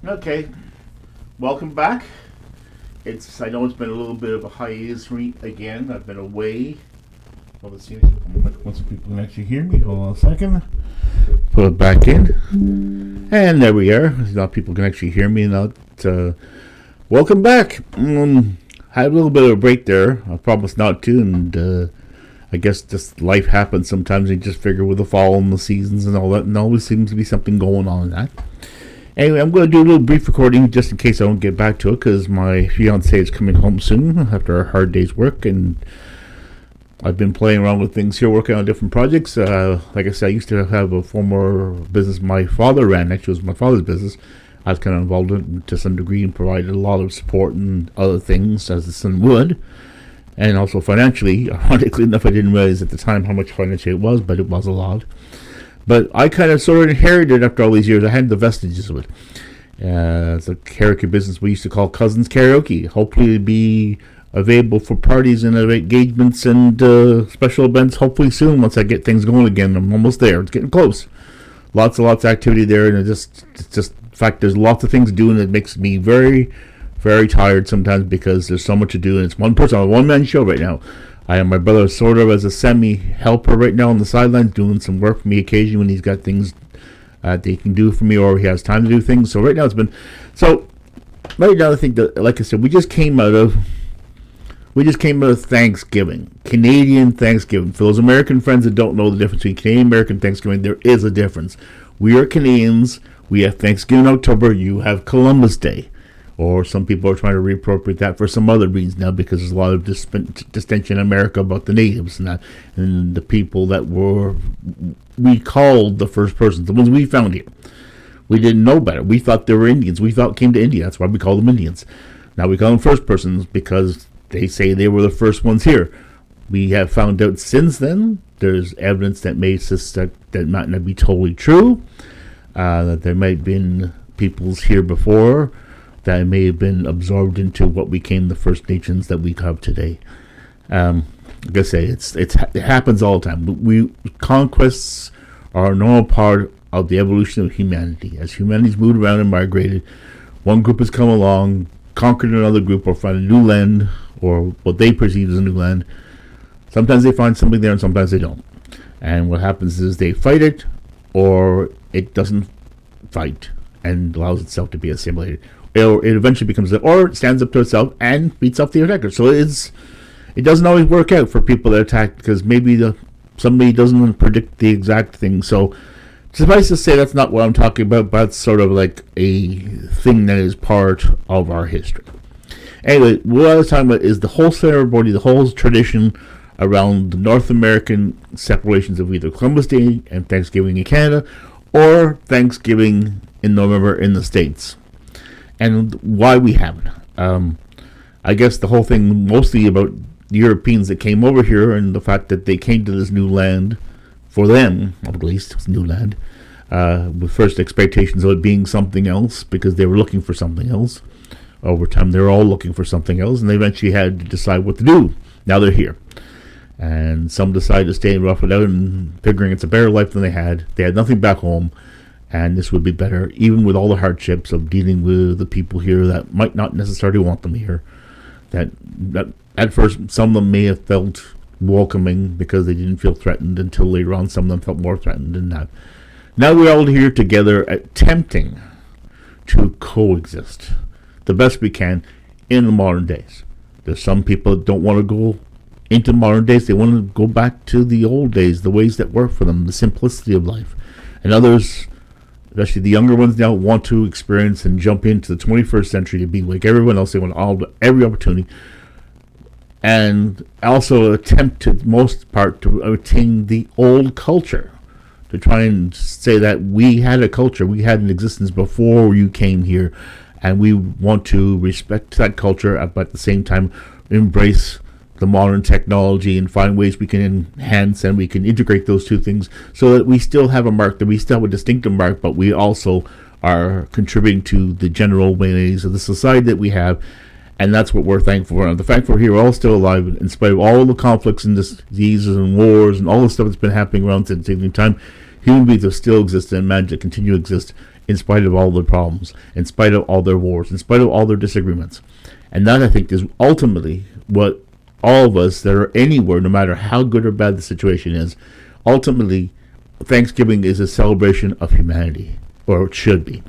Okay, welcome back. I know it's been a little bit of a hiatus again. I've been away. Well, let's see. Once people can actually hear me. Hold on a second. Put it back in, and there we are. Now people can actually hear me. Now, welcome back. Had a little bit of a break there. I promised not to, and I guess just life happens sometimes. You just figure with the fall and the seasons and all that, and always seems to be something going on in that. Anyway, I'm going to do a little brief recording just in case I don't get back to it, because my fiance is coming home soon after a hard day's work, and I've been playing around with things here, working on different projects. Like I said, I used to have a former business my father ran. Actually, it was my father's business. I was kind of involved in it to some degree and provided a lot of support and other things, as the son would. And also financially, ironically enough, I didn't realize at the time how much financially it was, but it was a lot. But I kind of sort of inherited after all these years. I had the vestiges of it. It's a karaoke business we used to call Cousins Karaoke. Hopefully it'll be available for parties and engagements and special events hopefully soon once I get things going again. I'm almost there. It's getting close. Lots of activity there, and it's just in fact, there's lots of things to do, and it makes me very, very tired sometimes because there's so much to do, and it's one person, a one-man show right now. I have my brother sort of as a semi-helper right now on the sidelines, doing some work for me occasionally when he's got things that he can do for me, or he has time to do things. So right now right now I think that, like I said, we just came out of Thanksgiving, Canadian Thanksgiving. For those American friends that don't know the difference between Canadian and American Thanksgiving, there is a difference. We are Canadians. We have Thanksgiving in October. You have Columbus Day. Or some people are trying to reappropriate that for some other reasons now, because there's a lot of distinction in America about the natives and the people that we called the first persons, the ones we found here. We didn't know better. We thought they were Indians. We thought came to India. That's why we call them Indians. Now we call them first persons because they say they were the first ones here. We have found out since then there's evidence that may suspect that might not be totally true, that there might have been peoples here before that may have been absorbed into what became the First Nations that we have today. Like I say, it happens all the time. Conquests are a normal part of the evolution of humanity. As humanity's moved around and migrated, one group has come along, conquered another group, or found a new land, or what they perceive as a new land. Sometimes they find something there, and sometimes they don't. And what happens is they fight it, or it doesn't fight and allows itself to be assimilated. Or it eventually becomes, or it stands up to itself and beats off the attacker. So it doesn't always work out for people that attack, because maybe somebody doesn't predict the exact thing. So suffice to say, that's not what I'm talking about, but it's sort of like a thing that is part of our history. Anyway, what I was talking about is the whole ceremony, the whole tradition around the North American separations of either Columbus Day and Thanksgiving in Canada, or Thanksgiving in November in the States. And why we haven't. I guess the whole thing mostly about the Europeans that came over here, and the fact that they came to this new land, for them at least, it's new land, with first expectations of it being something else, because they were looking for something else. Over time they were all looking for something else, and they eventually had to decide what to do. Now they're here. And some decided to stay and rough it out, and figuring it's a better life than they had. They had nothing back home. And this would be better, even with all the hardships of dealing with the people here that might not necessarily want them here. That at first, some of them may have felt welcoming because they didn't feel threatened, until later on some of them felt more threatened than that. Now we're all here together attempting to coexist the best we can in the modern days. There's some people that don't want to go into modern days. They want to go back to the old days, the ways that work for them, the simplicity of life. And others, especially the younger ones now, want to experience and jump into the 21st century to be like everyone else. They want every opportunity, and also attempt to most part to attain the old culture, to try and say that we had a culture, we had an existence before you came here, and we want to respect that culture, but at the same time embrace the modern technology and find ways we can enhance and we can integrate those two things, so that we still have a mark, that we still have a distinctive mark, but we also are contributing to the general ways of the society that we have. And that's what we're thankful for. The fact we're here, we're all still alive, in spite of all the conflicts and diseases and wars and all the stuff that's been happening around since the time, human beings have still existed and managed to continue to exist in spite of all their problems, in spite of all their wars, in spite of all their disagreements. And that, I think, is ultimately what all of us that are anywhere, no matter how good or bad the situation is, ultimately, Thanksgiving is a celebration of humanity, or it should be.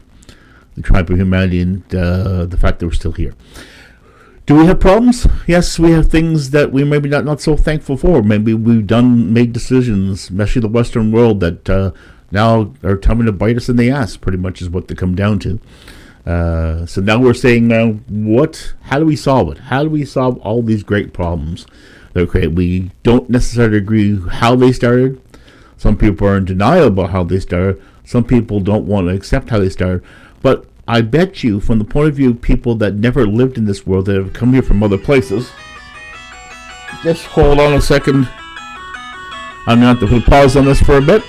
The triumph of humanity and the fact that we're still here. Do we have problems? Yes, we have things that we maybe not so thankful for. Maybe we've made decisions, especially the Western world, that now are coming to bite us in the ass, pretty much is what they come down to. So now we're saying, how do we solve it? How do we solve all these great problems that are created? We don't necessarily agree how they started. Some people are in denial about how they started. Some people don't want to accept how they started. But I bet you, from the point of view of people that never lived in this world, that have come here from other places, just hold on a second. I'm going to have to put a pause on this for a bit.